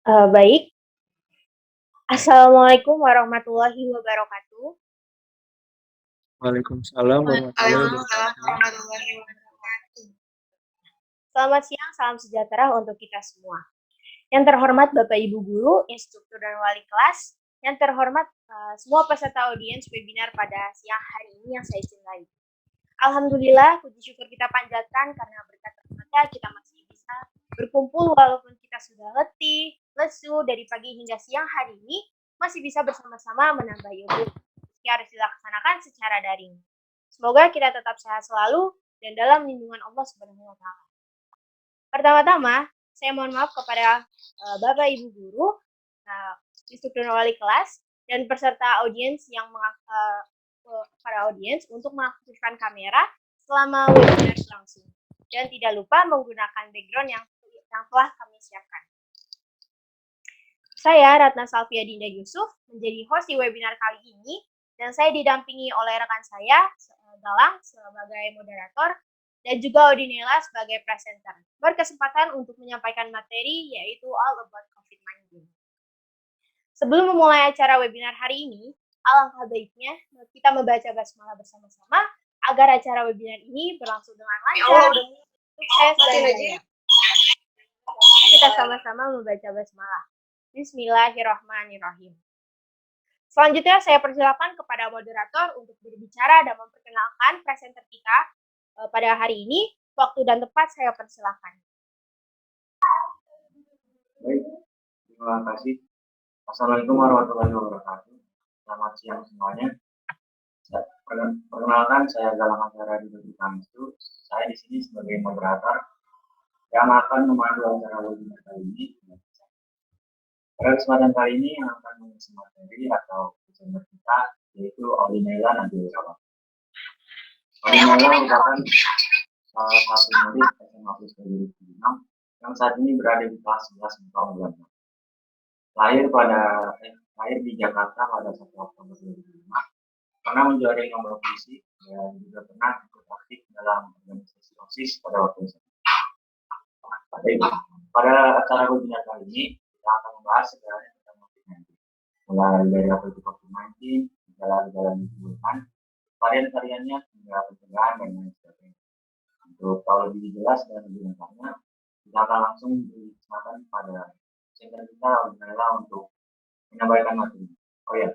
Baik. Assalamualaikum warahmatullahi wabarakatuh. Waalaikumsalam warahmatullahi Waalaikumsalam wabarakatuh. warahmatullahi wabarakatuh. Selamat siang, salam sejahtera untuk kita semua. Yang terhormat Bapak Ibu Guru, instruktur dan wali kelas, yang terhormat semua peserta audiens webinar pada siang hari ini yang saya cintai. Alhamdulillah, puji syukur kita panjatkan karena berkat rahmatnya kita masih bisa berkumpul walaupun kita sudah letih, lesu dari pagi hingga siang hari ini, masih bisa bersama-sama menambah ilmu meski harus dilaksanakan secara daring. Semoga kita tetap sehat selalu dan dalam lindungan Allah Subhanahu wa taala. Pertama-tama, saya mohon maaf kepada Bapak Ibu guru, instruktur wali kelas dan peserta audiens yang para audiens untuk mengaktifkan kamera selama webinar berlangsung. Dan tidak lupa menggunakan background yang telah kami siapkan. Saya Ratna Salvia Dinda Yusuf menjadi host di webinar kali ini dan saya didampingi oleh rekan saya Galang sebagai moderator dan juga Odinela sebagai presenter. Berkesempatan untuk menyampaikan materi yaitu All About COVID-19. Sebelum memulai acara webinar hari ini, alangkah baiknya kita membaca basmalah bersama-sama agar acara webinar ini berlangsung dengan lancar, sukses, dan jaya. Kita sama-sama membaca basmalah. Bismillahirrahmanirrahim. Selanjutnya saya persilakan kepada moderator untuk berbicara dan memperkenalkan presenter kita pada hari ini. Waktu dan tempat saya persilakan. Baik, terima kasih. Assalamualaikum warahmatullahi wabarakatuh. Selamat siang semuanya. Perkenalkan, saya Galang Acara di Bidang itu. Saya di sini sebagai moderator yang akan memandu acara webinar kali ini. Pada kesempatan kali ini yang akan mengisi materi atau presenter kita yaitu Odinela Nabiullah. Odinela merupakan salah satu murid SMA Plus 2006 yang saat ini berada di kelas 11 MK 14. Lahir di Jakarta pada 1 Oktober 2005, pernah menjuarai lomba puisi dan juga pernah ikut aktif dalam organisasi OSIS pada waktu itu. Pada acara webinar kali ini kita akan membahas sebenarnya tentang COVID-19, mulai dari apa itu COVID-19, gejala-gejala yang ditimbulkan, varian-variannya, hingga pencegahan dan lain sebagainya. Untuk tahu lebih jelas dan lebih lengkapnya, kita akan langsung beri kesempatan pada presenter kita Odinela untuk menyampaikan materi. Oh ya,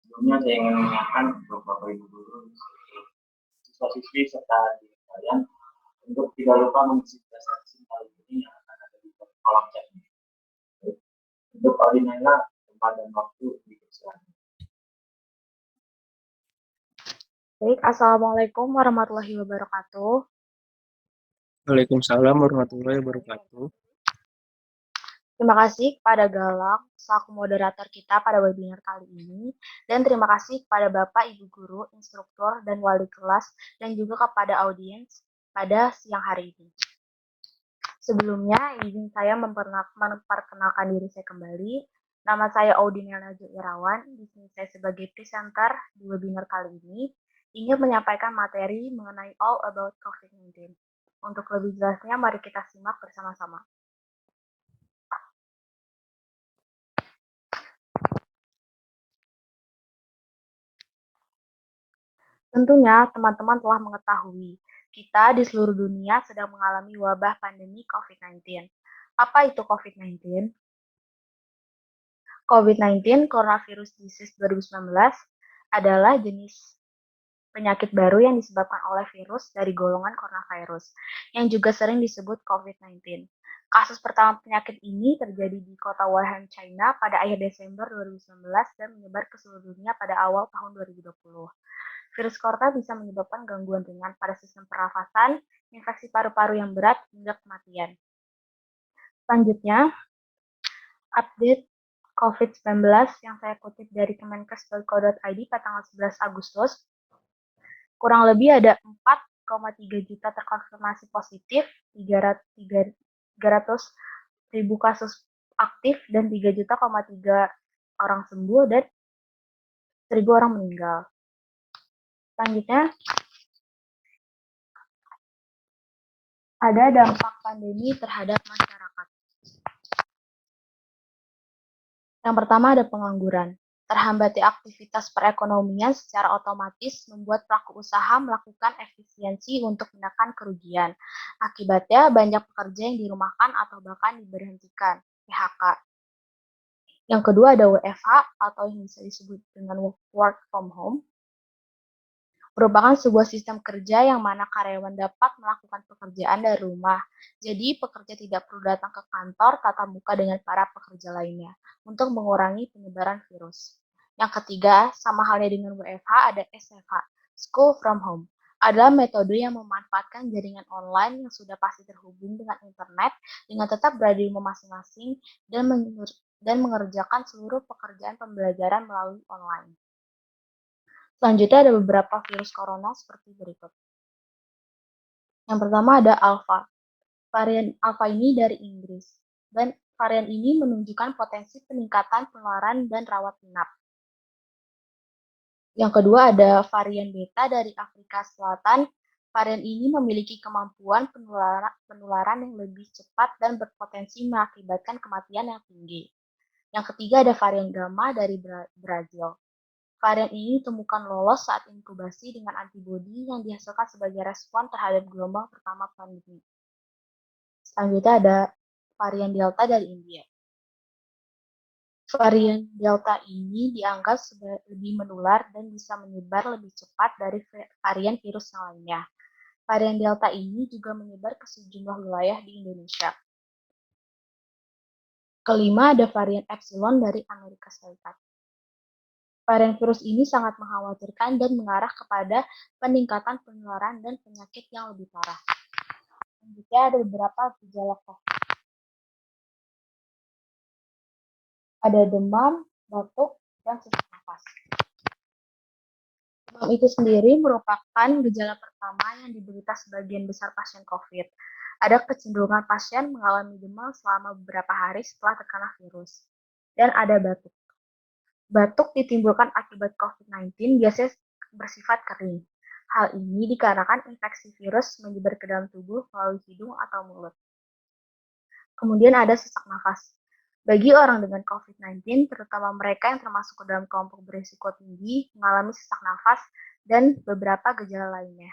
sebelumnya saya ingin mengingatkan untuk Bapak Ibu guru, siswa-siswi serta diri kalian untuk tidak lupa mengisi presentasi kali ini yang akan ada di kolom chat ini. Untuk Odinela, tempat dan waktu dipersilakan. Baik, Assalamualaikum warahmatullahi wabarakatuh. Waalaikumsalam warahmatullahi wabarakatuh. Terima kasih kepada Galang, selaku moderator kita pada webinar kali ini, dan terima kasih kepada Bapak, Ibu Guru, instruktur, dan wali kelas, dan juga kepada audiens pada siang hari ini. Sebelumnya, izin saya memperkenalkan diri saya kembali. Nama saya Audinela Irawan, di sini saya sebagai presenter di webinar kali ini, ingin menyampaikan materi mengenai All About COVID-19. Untuk lebih jelasnya, mari kita simak bersama-sama. Tentunya teman-teman telah mengetahui, kita di seluruh dunia sedang mengalami wabah pandemi COVID-19. Apa itu COVID-19? COVID-19 Coronavirus Disease 2019 adalah jenis penyakit baru yang disebabkan oleh virus dari golongan coronavirus, yang juga sering disebut COVID-19. Kasus pertama penyakit ini terjadi di kota Wuhan, China pada akhir Desember 2019 dan menyebar ke seluruh dunia pada awal tahun 2020. Virus corona bisa menyebabkan gangguan ringan pada sistem pernafasan, infeksi paru-paru yang berat, hingga kematian. Selanjutnya, update COVID-19 yang saya kutip dari kemenkes.co.id pada tanggal 11 Agustus, kurang lebih ada 4,3 juta terkonfirmasi positif, 300 ribu kasus aktif, dan 3 juta, 3 orang sembuh, dan 1.000 orang meninggal. Selanjutnya, ada dampak pandemi terhadap masyarakat. Yang pertama ada pengangguran. Terhambatnya aktivitas perekonomian secara otomatis membuat pelaku usaha melakukan efisiensi untuk menekan kerugian. Akibatnya banyak pekerja yang dirumahkan atau bahkan diberhentikan, PHK. Yang kedua ada WFH atau yang bisa disebut dengan work from home, merupakan sebuah sistem kerja yang mana karyawan dapat melakukan pekerjaan dari rumah. Jadi, pekerja tidak perlu datang ke kantor tatap muka dengan para pekerja lainnya untuk mengurangi penyebaran virus. Yang ketiga, sama halnya dengan WFH, ada SFH, School from Home. Adalah metode yang memanfaatkan jaringan online yang sudah pasti terhubung dengan internet dengan tetap berada di rumah masing-masing dan mengerjakan seluruh pekerjaan pembelajaran melalui online. Selanjutnya ada beberapa virus corona seperti berikut. Yang pertama ada Alpha. Varian Alpha ini dari Inggris. Dan varian ini menunjukkan potensi peningkatan penularan dan rawat inap. Yang kedua ada varian Beta dari Afrika Selatan. Varian ini memiliki kemampuan penularan yang lebih cepat dan berpotensi mengakibatkan kematian yang tinggi. Yang ketiga ada varian Gamma dari Brazil. Varian ini ditemukan lolos saat inkubasi dengan antibodi yang dihasilkan sebagai respon terhadap gelombang pertama pandemi. Selanjutnya ada varian Delta dari India. Varian Delta ini dianggap lebih menular dan bisa menyebar lebih cepat dari varian virus yang lainnya. Varian Delta ini juga menyebar ke sejumlah wilayah di Indonesia. Kelima ada varian Epsilon dari Amerika Serikat. Varian virus ini sangat mengkhawatirkan dan mengarah kepada peningkatan penularan dan penyakit yang lebih parah. Selanjutnya ada beberapa gejala COVID. Ada demam, batuk, dan sesak nafas. Demam itu sendiri merupakan gejala pertama yang diderita sebagian besar pasien COVID. Ada kecenderungan pasien mengalami demam selama beberapa hari setelah terkena virus. Dan ada batuk. Batuk ditimbulkan akibat COVID-19 biasanya bersifat kering. Hal ini dikarenakan infeksi virus menyebar ke dalam tubuh melalui hidung atau mulut. Kemudian ada sesak nafas. Bagi orang dengan COVID-19, terutama mereka yang termasuk ke dalam kelompok berisiko tinggi, mengalami sesak nafas dan beberapa gejala lainnya.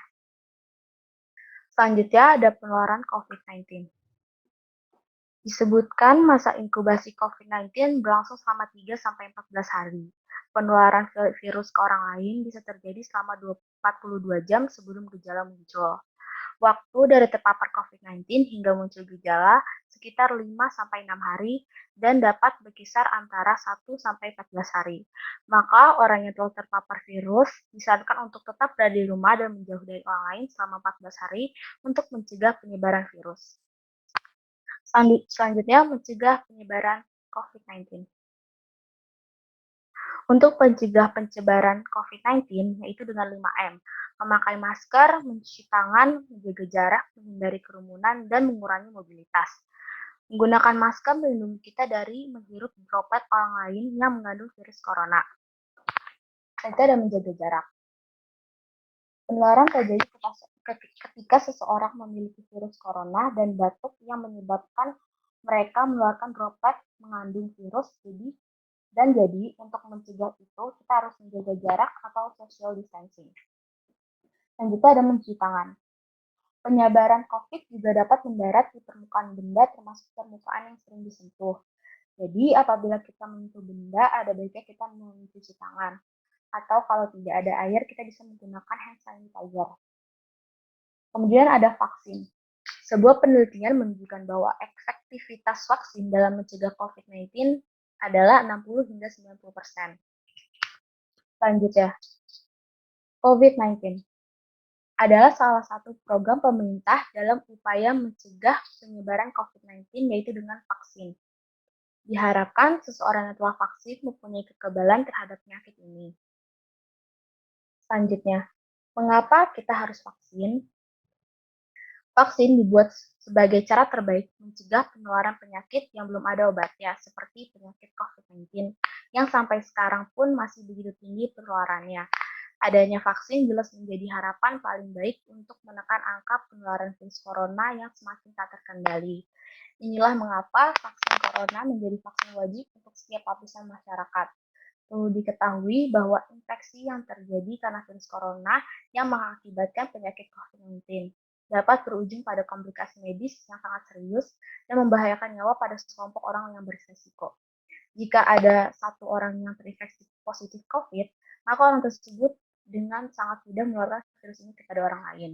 Selanjutnya ada penularan COVID-19. Disebutkan masa inkubasi COVID-19 berlangsung selama 3-14 hari. Penularan virus ke orang lain bisa terjadi selama 42 jam sebelum gejala muncul. Waktu dari terpapar COVID-19 hingga muncul gejala sekitar 5-6 hari dan dapat berkisar antara 1-14 hari. Maka orang yang telah terpapar virus disarankan untuk tetap berada di rumah dan menjauh dari orang lain selama 14 hari untuk mencegah penyebaran virus. Selanjutnya, mencegah penyebaran COVID-19. Untuk mencegah penyebaran COVID-19, yaitu dengan 5M, memakai masker, mencuci tangan, menjaga jarak, menghindari kerumunan, dan mengurangi mobilitas. Menggunakan masker melindungi kita dari menghirup droplet orang lain yang mengandung virus corona. Selanjutnya ada menjaga jarak. Penularan terjadi ketika seseorang memiliki virus corona dan batuk yang menyebabkan mereka mengeluarkan droplet mengandung virus. Jadi untuk mencegah itu kita harus menjaga jarak atau social distancing. Selanjutnya ada mencuci tangan. Penyebaran COVID juga dapat mendarat di permukaan benda termasuk permukaan yang sering disentuh. Jadi apabila kita menyentuh benda, ada baiknya kita mencuci tangan. Atau kalau tidak ada air, kita bisa menggunakan hand sanitizer. Kemudian ada vaksin. Sebuah penelitian menunjukkan bahwa efektivitas vaksin dalam mencegah COVID-19 adalah 60-90%. Selanjutnya, COVID-19 adalah salah satu program pemerintah dalam upaya mencegah penyebaran COVID-19 yaitu dengan vaksin. Diharapkan seseorang yang telah vaksin mempunyai kekebalan terhadap penyakit ini. Selanjutnya, mengapa kita harus vaksin? Vaksin dibuat sebagai cara terbaik mencegah penularan penyakit yang belum ada obatnya, seperti penyakit COVID-19, yang sampai sekarang pun masih begitu tinggi penularannya. Adanya vaksin jelas menjadi harapan paling baik untuk menekan angka penularan virus corona yang semakin tak terkendali. Inilah mengapa vaksin corona corona menjadi vaksin wajib untuk setiap lapisan masyarakat. Perlu diketahui bahwa infeksi yang terjadi karena virus corona yang mengakibatkan penyakit COVID-19 dapat berujung pada komplikasi medis yang sangat serius dan membahayakan nyawa pada sekelompok orang yang berisiko. Jika ada satu orang yang terinfeksi positif COVID, maka orang tersebut dengan sangat mudah menularkan virus ini kepada orang lain.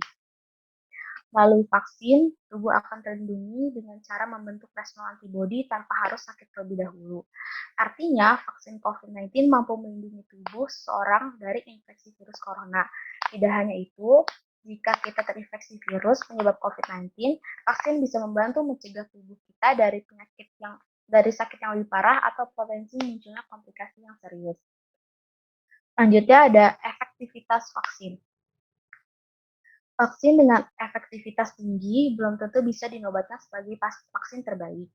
Melalui vaksin, tubuh akan terlindungi dengan cara membentuk respon antibodi tanpa harus sakit terlebih dahulu. Artinya, vaksin COVID-19 mampu melindungi tubuh seseorang dari infeksi virus corona. Tidak hanya itu, jika kita terinfeksi virus penyebab COVID-19, vaksin bisa membantu mencegah tubuh kita dari sakit yang lebih parah atau potensi munculnya komplikasi yang serius. Selanjutnya ada efektivitas vaksin. Vaksin dengan efektivitas tinggi belum tentu bisa dinobatkan sebagai vaksin terbaik.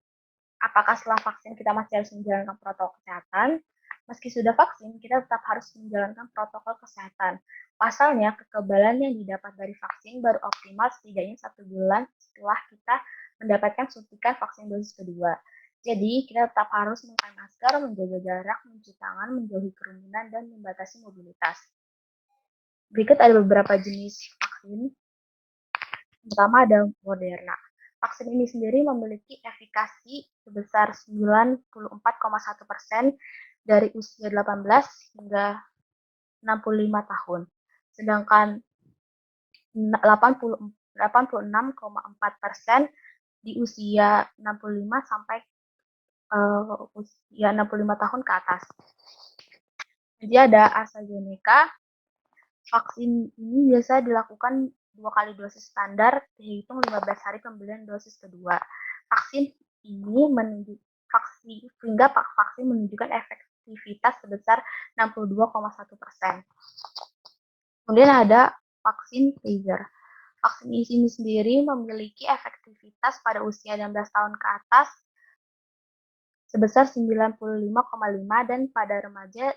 Apakah setelah vaksin kita masih harus menjalankan protokol kesehatan? Meski sudah vaksin, kita tetap harus menjalankan protokol kesehatan. Pasalnya, kekebalan yang didapat dari vaksin baru optimal setidaknya 1 bulan setelah kita mendapatkan suntikan vaksin dosis kedua. Jadi, kita tetap harus memakai masker, menjaga jarak, mencuci tangan, menjauhi kerumunan, dan membatasi mobilitas. Berikut ada beberapa jenis vaksin. Pertama ada Moderna. Vaksin ini sendiri memiliki efikasi sebesar 94,1% dari usia 18 hingga 65 tahun. Sedangkan 86,4% di usia 65 sampai usia 65 tahun ke atas. Jadi ada AstraZeneca. Vaksin ini biasa dilakukan 2 kali dosis standar dihitung 15 hari pembelian dosis kedua. Vaksin menunjukkan efektivitas sebesar 62,1%. Kemudian ada vaksin Pfizer. Vaksin ini sendiri memiliki efektivitas pada usia 16 tahun ke atas sebesar 95,5 dan pada remaja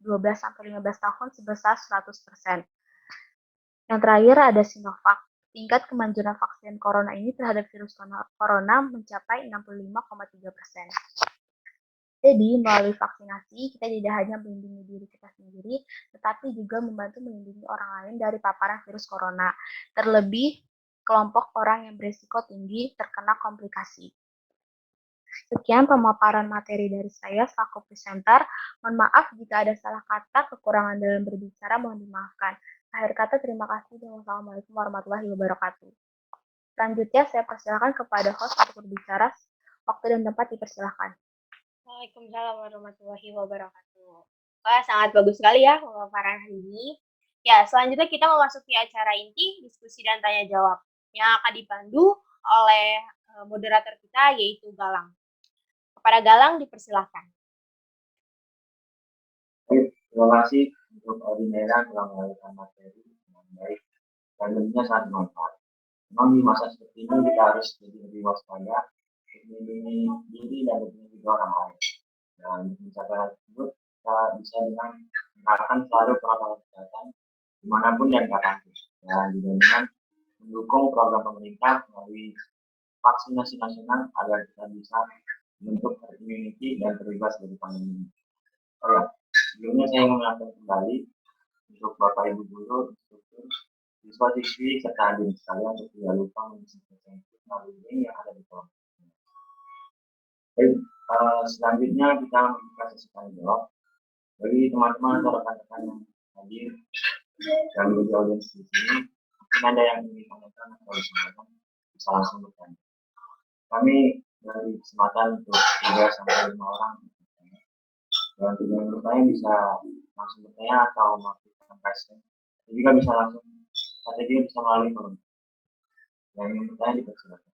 12-15 tahun sebesar 100%. Yang terakhir ada Sinovac. Tingkat kemanjuran vaksin corona ini terhadap virus corona mencapai 65,3%. Jadi, melalui vaksinasi, kita tidak hanya melindungi diri kita sendiri, tetapi juga membantu melindungi orang lain dari paparan virus corona, terlebih kelompok orang yang berisiko tinggi terkena komplikasi. Sekian pemaparan materi dari saya selaku presenter. Mohon maaf jika ada salah kata, kekurangan dalam berbicara, mohon dimaafkan. Akhir kata, terima kasih dan wassalamualaikum warahmatullahi wabarakatuh. Selanjutnya, saya persilakan kepada host untuk berbicara. Waktu dan tempat dipersilakan. Waalaikumsalam warahmatullahi wabarakatuh. Wah, sangat bagus sekali ya pemaparan hari ini. Ya, selanjutnya kita memasuki acara inti, diskusi dan tanya jawab, yang akan dipandu oleh moderator kita, yaitu Galang. Kepada Galang, dipersilahkan. Terima kasih untuk Ordinera telah mengajarkan materi dengan baik dan tentunya sangat bermanfaat. Memang di masa seperti ini kita harus jadi lebih waspada, melindungi diri dan melindungi orang lain. Dan untuk mencapai hal tersebut, kita bisa dengan menerapkan selalu protokol kesehatan dimanapun dan kapanpun. Dan juga dengan mendukung program pemerintah melalui vaksinasi nasional agar kita bisa membentuk herd immunity dan terbebas dari pandemi. Oh ya, sebelumnya saya mengingatkan kembali untuk Bapak Ibu Guru, instruktur, siswa-siswi serta hadirin sekalian untuk tidak lupa mengisi presensi melalui link yang ada di kolom. Baik, selanjutnya kita membuka sesi tanya jawab. Bagi teman-teman atau rekan-rekan yang hadir dan menjadi audiens di sini, mungkin ada yang ingin tanyakan atau disampaikan, bisa langsung bertanya. Kami dari kesempatan untuk 3-5 orang. Dan untuk yang bertanya bisa langsung bertanya atau melakukan question. Juga bisa langsung strategi bisa melalui kolom. Yang ingin bertanya dipersilakan.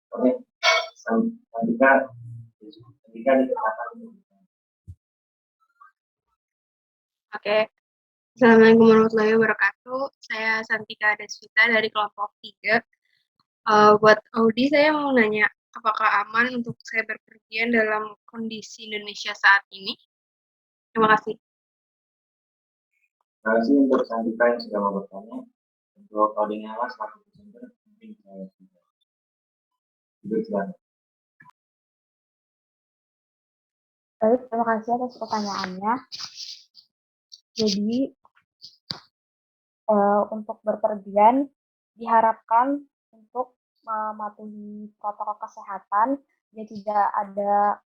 Oke, Santika dipersilakan. Oke, Assalamualaikum warahmatullahi wabarakatuh. Saya Santika Desvita dari kelompok 3. Buat Audi, saya mau nanya, apakah aman untuk saya berpergian dalam kondisi Indonesia saat ini? Terima kasih. Terima kasih untuk Santika yang sudah mau bertanya. Untuk Audi Nyala selaku presenter, mungkin saya Silakan. Baik, terima kasih atas pertanyaannya. Jadi, untuk berpergian diharapkan untuk mematuhi protokol kesehatan, ya tidak ada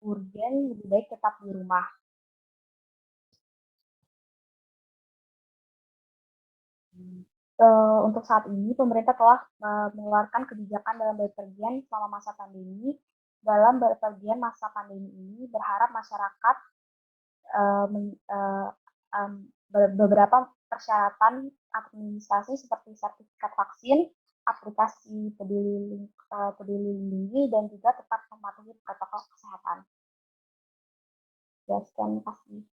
urgen, lebih baik tetap di rumah. Untuk saat ini, pemerintah telah mengeluarkan kebijakan dalam bepergian selama masa pandemi. Dalam bepergian masa pandemi ini, berharap masyarakat beberapa persyaratan administrasi seperti sertifikat vaksin, aplikasi peduli lindungi, dan juga tetap mematuhi protokol kesehatan. Ya, sekian kasih.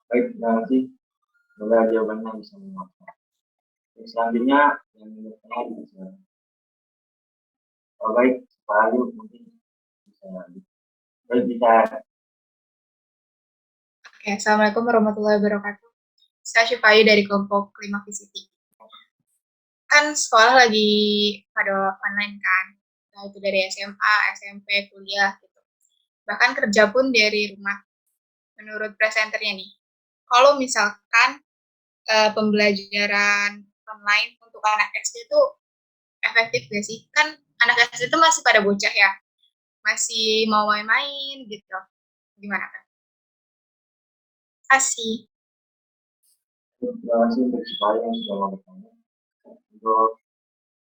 Baik, terima kasih. Semoga jawabannya bisa memuaskan. Selanjutnya yang bertanya bisa. Oh, baik, Pak Ayu mungkin bisa lanjut. Baik, bisa. Oke, Assalamualaikum warahmatullahi wabarakatuh. Saya Syufayu dari kelompok 5 VCT. Kan sekolah lagi pada online kan, nah itu dari SMA, SMP, kuliah gitu. Bahkan kerja pun dari rumah. Menurut presenternya nih, kalau misalkan pembelajaran online untuk anak SD itu efektif gak sih? Kan anak SD itu masih pada bocah ya, masih mau main-main gitu. Gimana kan? Kasih. Terima kasih untuk supaya yang sudah mau bertanya. Untuk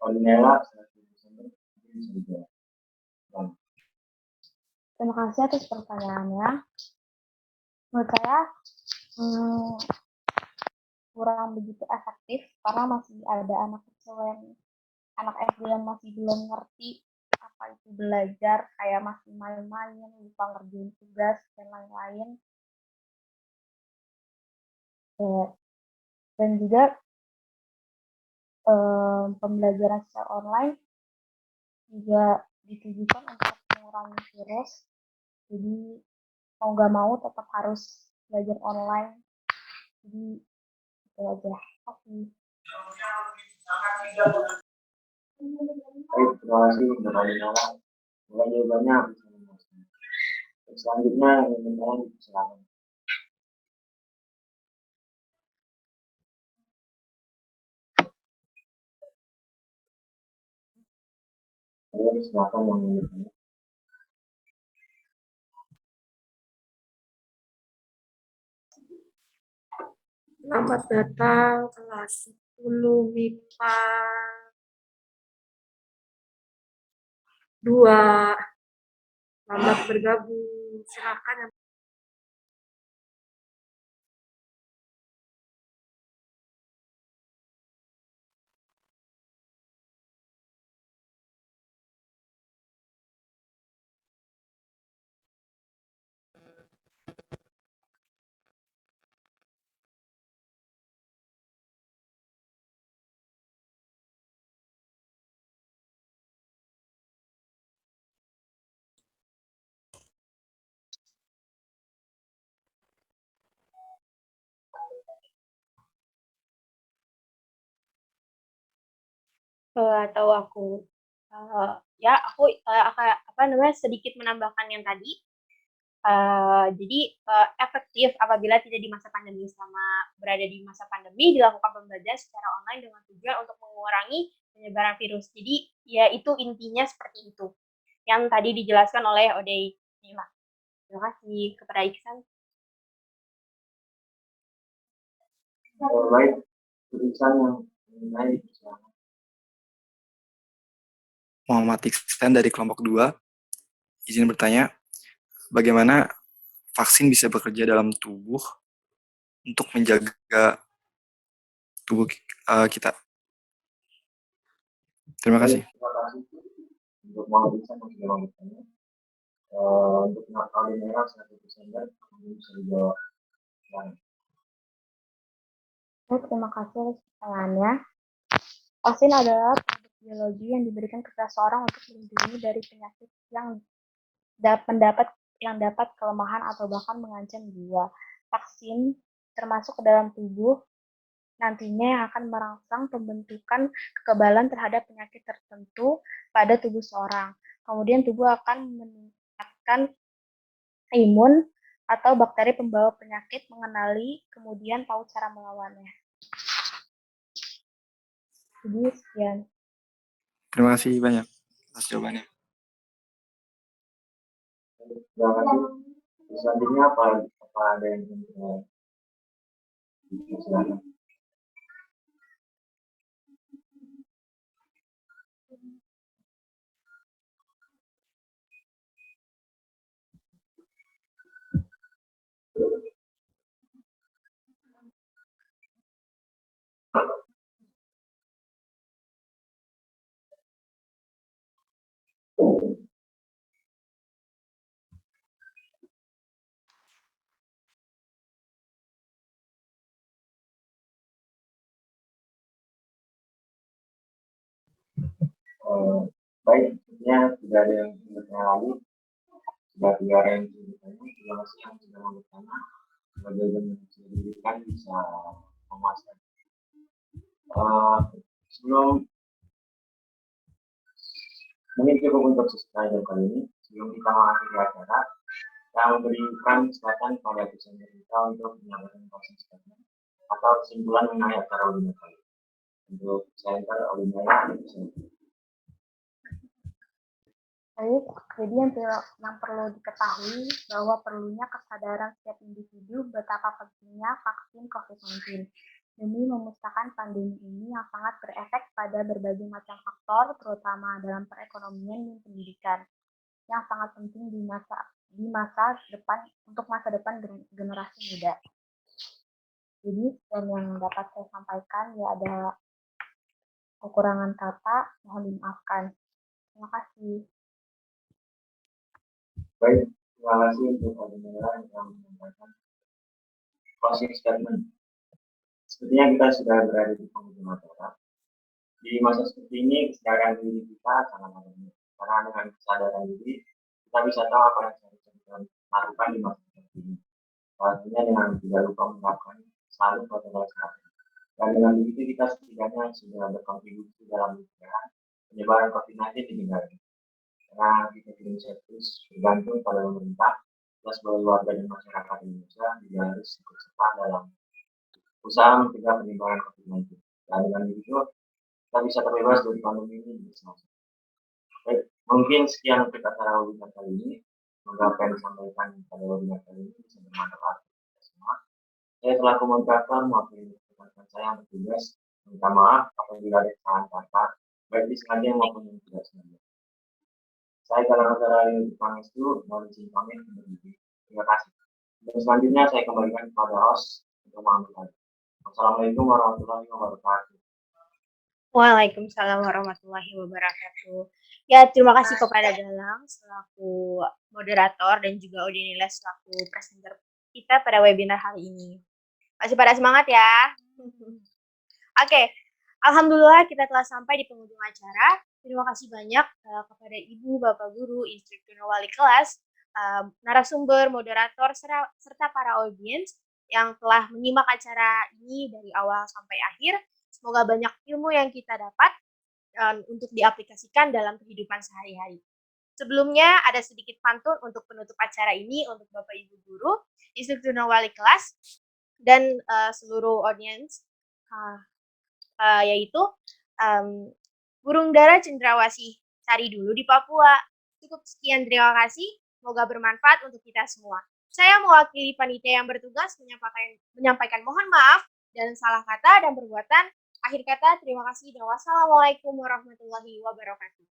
Ornella, selaku Desember, mungkin bisa dijawab. Terima kasih atas pertanyaannya. Menurut saya kurang begitu efektif karena masih ada anak kecil anak SD yang masih belum ngerti apa itu belajar, kayak masih main-main, lupa ngerjain tugas dan lain-lain. Dan juga pembelajaran secara online juga ditujukan untuk mengurangi virus. Jadi mau nggak mau tetap harus belajar online. Jadi itu aja. Kasih. Baik, terima kasih untuk Ornella. Semoga jawabannya bisa memuaskan. Selanjutnya yang bertanya silakan. Silakan yang bertanya. Selamat datang kelas 10 MIPA 2. Selamat bergabung. Silakan. Atau aku ya aku sedikit menambahkan yang tadi. Jadi efektif apabila tidak di masa pandemi. Selama berada di masa pandemi dilakukan pembelajaran secara online dengan tujuan untuk mengurangi penyebaran virus. Jadi ya itu intinya seperti itu yang tadi dijelaskan oleh Odey Nila. Terima kasih kepada Iksan. Baik, tulisan yang mengenai Muhammad Iksan dari kelompok 2. Izin bertanya, bagaimana vaksin bisa bekerja dalam tubuh untuk menjaga tubuh kita? Terima kasih. Terima kasih untuk Muhammad Iksan yang sudah mau bertanya. Untuk Ornella, selaku Desember, mungkin bisa dijawab. Terima kasih atas pertanyaannya. Vaksin adalah produk biologi yang diberikan kepada seorang untuk melindungi dari penyakit yang dapat kelemahan atau bahkan mengancam jiwa. Vaksin termasuk ke dalam tubuh nantinya yang akan merangsang pembentukan kekebalan terhadap penyakit tertentu pada tubuh seorang. Kemudian tubuh akan meningkatkan imun atau bakteri pembawa penyakit mengenali, kemudian tahu cara melawannya. Jadi sekian. Terima kasih banyak atas jawabannya. Terima kasih. Selanjutnya apa ada yang ingin silakan. Baik, sepertinya tidak ada yang bertanya lagi. Sudah tiga orang yang bertanya. Terima kasih yang sudah mau bertanya. Sebagai yang sudah diberikan bisa memuaskan. Sebelum mungkin cukup untuk sesi kali ini. Sebelum kita mengakhiri acara, kita memberikan kesempatan kepada presenter kita untuk menyampaikan closing statement atau kesimpulan mengenai acara webinar kali ini. Untuk presenter webinar ini. Baik, jadi yang perlu diketahui bahwa perlunya kesadaran setiap individu betapa pentingnya vaksin COVID-19 demi memusnahkan pandemi ini yang sangat berefek pada berbagai macam faktor, terutama dalam perekonomian dan pendidikan, yang sangat penting di masa depan untuk masa depan generasi muda. Jadi yang dapat saya sampaikan ya ada kekurangan kata, mohon dimaafkan. Terima kasih. Baik, terima kasih untuk webinar yang menyampaikan closing statement. Sepertinya kita sudah berada di penghujung acara. Di masa seperti ini, kesadaran diri kita sangat penting. Karena dengan kesadaran diri, kita bisa tahu apa yang harus kita lakukan di masa seperti ini. Artinya dengan tidak lupa menerapkan selalu protokol kesehatan. Dan dengan begitu kita setidaknya sudah berkontribusi dalam mencegah penyebaran COVID-19 di negara ini. Karena kita tidak bisa terus bergantung pada pemerintah, kita sebagai warga dan masyarakat Indonesia juga harus ikut serta dalam usaha mencegah penyebaran COVID-19. Dan dengan begitu, kita bisa terbebas dari pandemi ini bersama. Baik, mungkin sekian untuk acara webinar kali ini. Semoga apa yang disampaikan pada webinar kali ini bisa bermanfaat untuk kita semua. Saya selaku moderator mewakili rekan saya yang bertugas, minta maaf apabila ada kesalahan kata, baik disengaja maupun yang tidak sengaja. Saya dalam acara ini Pangestu, mohon izin pamit undur diri. Terima kasih. Dan selanjutnya saya kembalikan kepada host untuk mengambil alih. Wassalamualaikum warahmatullahi wabarakatuh. Waalaikumsalam warahmatullahi wabarakatuh. Ya, terima kasih kepada Galang selaku moderator dan juga Udinila selaku presenter kita pada webinar hari ini. Masih pada semangat ya? Oke, alhamdulillah kita telah sampai di penghujung acara. Terima kasih banyak kepada Ibu, Bapak Guru, instruktur wali kelas, narasumber, moderator, serta para audiens yang telah menyimak acara ini dari awal sampai akhir. Semoga banyak ilmu yang kita dapat untuk diaplikasikan dalam kehidupan sehari-hari. Sebelumnya ada sedikit pantun untuk penutup acara ini untuk Bapak Ibu Guru, instruktur wali kelas, dan seluruh audiens, yaitu burung dara cendrawasih cari dulu di Papua. Cukup sekian, terima kasih. Semoga bermanfaat untuk kita semua. Saya mewakili panitia yang bertugas menyampaikan mohon maaf dan salah kata dan perbuatan. Akhir kata, terima kasih dan wassalamualaikum warahmatullahi wabarakatuh.